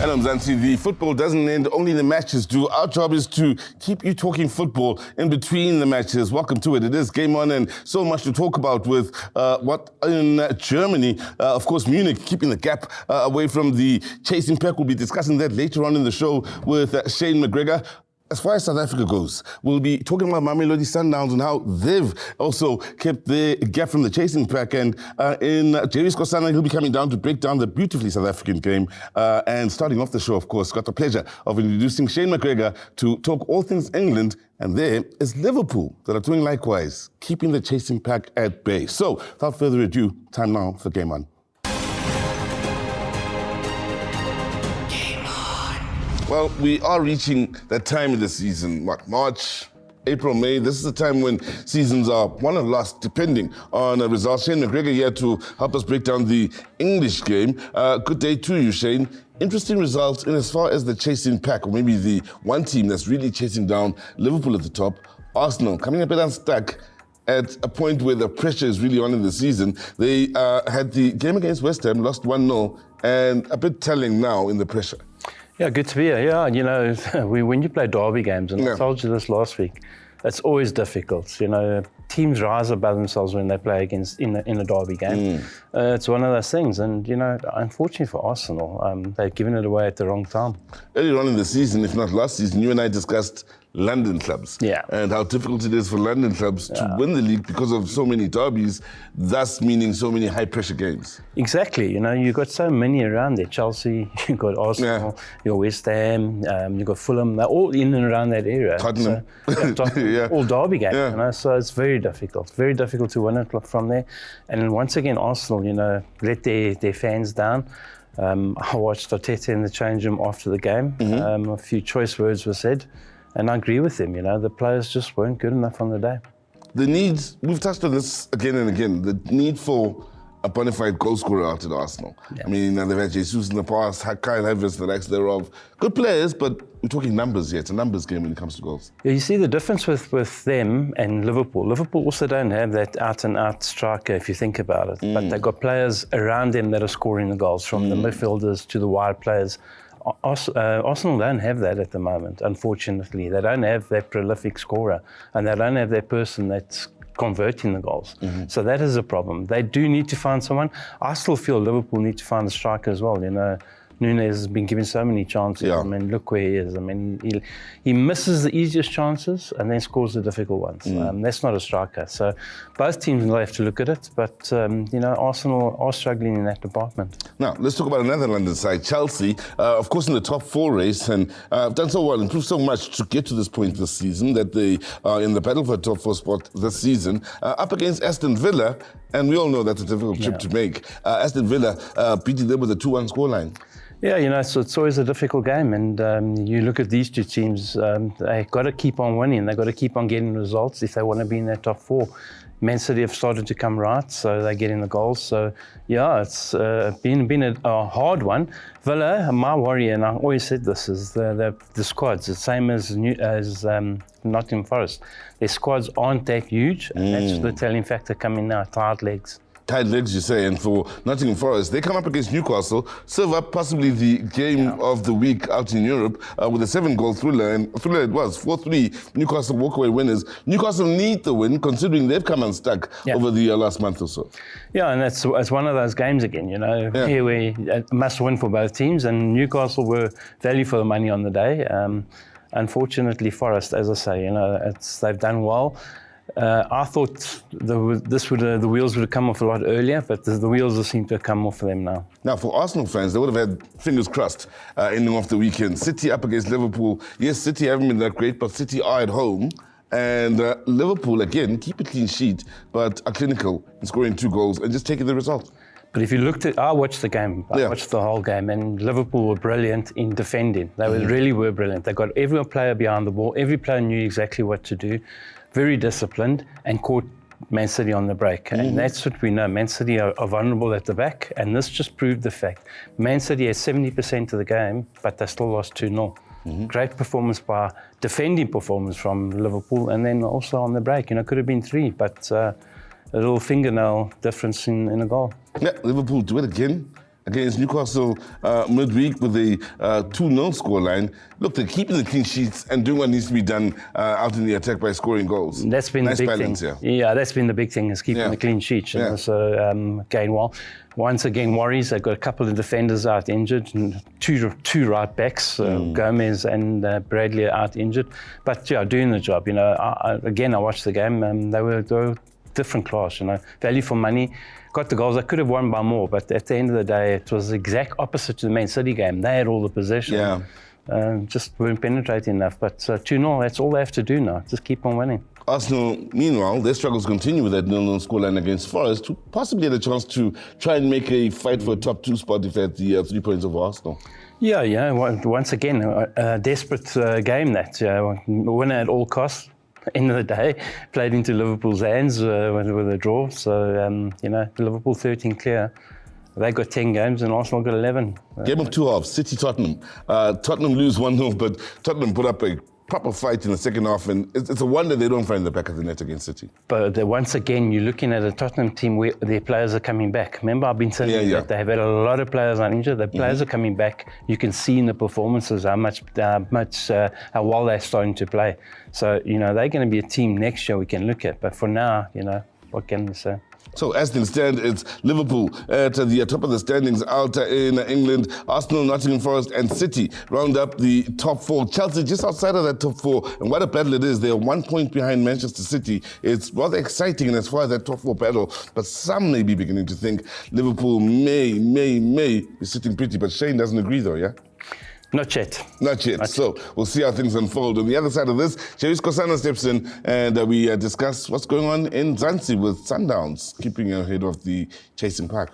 Hello, Mzansi. The football doesn't end, only the matches do. Our job is to keep you talking football in between the matches. Welcome to it. It is Game On, and so much to talk about with what in Germany. Of course, Munich keeping the gap away from the chasing pack. We'll be discussing that later on in the show with Shane McGregor. As far as South Africa goes, we'll be talking about Mamelodi Sundowns and how they've also kept the gap from the chasing pack. And in Jerry's Kosana, he'll be coming down to break down the beautifully South African game. And starting off the show, of course, got the pleasure of introducing Shane McGregor to talk all things England. And there is Liverpool that are doing likewise, keeping the chasing pack at bay. So, without further ado, time now for Game On. Well, we are reaching that time of the season, March, April, May. This is the time when seasons are won or lost, depending on the results. Shane McGregor here to help us break down the English game. Good day to you, Shane. Interesting results in as far as the chasing pack, or maybe the one team that's really chasing down Liverpool at the top. Arsenal coming a bit unstuck at a point where the pressure is really on in the season. They had the game against West Ham, lost 1-0, and a bit telling now in the pressure. Yeah, good to be here. Yeah, you know, when you play derby games, and I told you this last week, it's always difficult. You know, teams rise above themselves when they play against in a derby game. It's one of those things, and you know, unfortunately for Arsenal, they've given it away at the wrong time. Earlier on in the season, if not last season, you and I discussed London clubs and how difficult it is for London clubs to win the league because of so many derbies, thus meaning so many high-pressure games. Exactly. You know, you've got so many around there. Chelsea, you've got Arsenal, you've got West Ham, you've got Fulham. They're all in and around that area. Tottenham. So, Tottenham, all derby games, you know, so it's very difficult to win it from there. And once again, Arsenal, you know, let their fans down. I watched Arteta in the change room after the game. A few choice words were said. And I agree with him, you know, the players just weren't good enough on the day. The needs, we've touched on this again and again, the need for a bona fide goal scorer out at Arsenal. I mean, they've had Jesus in the past, Kyle Havertz, the likes thereof. Good players, but we're talking numbers here. It's a numbers game when it comes to goals. Yeah, you see the difference with them and Liverpool. Liverpool also don't have that out-and-out striker, if you think about it. But they've got players around them that are scoring the goals, from the midfielders to the wide players. Arsenal don't have that at the moment, unfortunately. They don't have that prolific scorer, and they don't have that person that's converting the goals. So that is a problem. They do need to find someone. I still feel Liverpool need to find a striker as well. You know, Núñez has been given so many chances. I mean, look where he is. I mean, he misses the easiest chances and then scores the difficult ones. That's not a striker. So both teams will have to look at it. But, you know, Arsenal are struggling in that department. Now, let's talk about another London side, Chelsea. Of course, in the top four race, and done so well, improved so much to get to this point this season that they are in the battle for a top four spot this season, up against Aston Villa. And we all know that's a difficult trip to make. Aston Villa beating them with a 2-1 scoreline. Yeah, you know, so it's always a difficult game, and you look at these two teams, they've got to keep on winning, they've got to keep on getting results if they want to be in that top four. Man City have started to come right, so they're getting the goals. So, yeah, it's been a hard one. Villa, my worry, and I always said this, is the squads, the same as Nottingham Forest. Their squads aren't that huge, and that's the telling factor coming now, tired legs. Tight legs, you say, and for Nottingham Forest, they come up against Newcastle, serve up possibly the game of the week out in Europe with a 7-goal thriller, and thriller it was, 4-3, Newcastle walkaway winners. Newcastle need the win, considering they've come unstuck over the last month or so. Yeah, and it's one of those games again, you know, here we must win for both teams, and Newcastle were value for the money on the day. Unfortunately, Forest, as I say, you know, they've done well. I thought the wheels would have come off a lot earlier, but the wheels seem to have come off for them now. Now, for Arsenal fans, they would have had fingers crossed ending off the weekend. City up against Liverpool. Yes, City haven't been that great, but City are at home. And Liverpool, again, keep a clean sheet, but are clinical in scoring 2 goals and just taking the result. But if you looked at, I watched the game, I watched the whole game, and Liverpool were brilliant in defending. They really were brilliant. They got every player behind the ball. Every player knew exactly what to do. Very disciplined, and caught Man City on the break. And that's what we know. Man City are vulnerable at the back, and this just proved the fact. Man City had 70% of the game, but they still lost 2-0. Great performance defending performance from Liverpool, and then also on the break. You know, could have been 3, but a little fingernail difference in a goal. Yeah, Liverpool do it again. against Newcastle midweek with a 2-0 scoreline. Look, they're keeping the clean sheets and doing what needs to be done out in the attack by scoring goals. That's been nice the big balance, thing. Yeah, That's been the big thing, is keeping the clean sheets. And also going well. Once again, worries. They've got a couple of defenders out injured, and two right backs, Gomez and Bradley, are out injured. But yeah, doing the job. I watched the game. They were different class. Value for money. Got the goals. They could have won by more, but at the end of the day, it was the exact opposite to the Man City game. They had all the possession. Yeah. Just weren't penetrating enough. But 2-0, that's all they have to do now. Just keep on winning. Arsenal, meanwhile, their struggles continue with that 0-0 scoreline against Forest, who possibly had a chance to try and make a fight for a top 2 spot if they had the 3 points over Arsenal. Yeah. Once again, a desperate game that. Winner at all costs. End of the day, played into Liverpool's hands with a draw. So, Liverpool 13 clear. They got 10 games and Arsenal got 11. Game of 2 halves, City-Tottenham. Tottenham lose 1-0, but Tottenham put up a proper fight in the second half, and it's a wonder they don't find the back of the net against City. But once again, you're looking at a Tottenham team where their players are coming back. Remember, I've been saying that they have had a lot of players uninjured. The players are coming back. You can see in the performances how well they're starting to play. So, they're going to be a team next year we can look at. But for now, what can we say? So as things stand, it's Liverpool at the top of the standings out in England. Arsenal, Nottingham Forest and City round up the top 4. Chelsea just outside of that top 4. And what a battle it is. They're 1 point behind Manchester City. It's rather exciting as far as that top 4 battle. But some may be beginning to think Liverpool may be sitting pretty. But Shane doesn't agree though, yeah? Not yet. Not yet. So we'll see how things unfold. On the other side of this, Jerry Skosana steps in and we discuss what's going on in Zanzibar with Sundowns, keeping ahead of the chasing pack.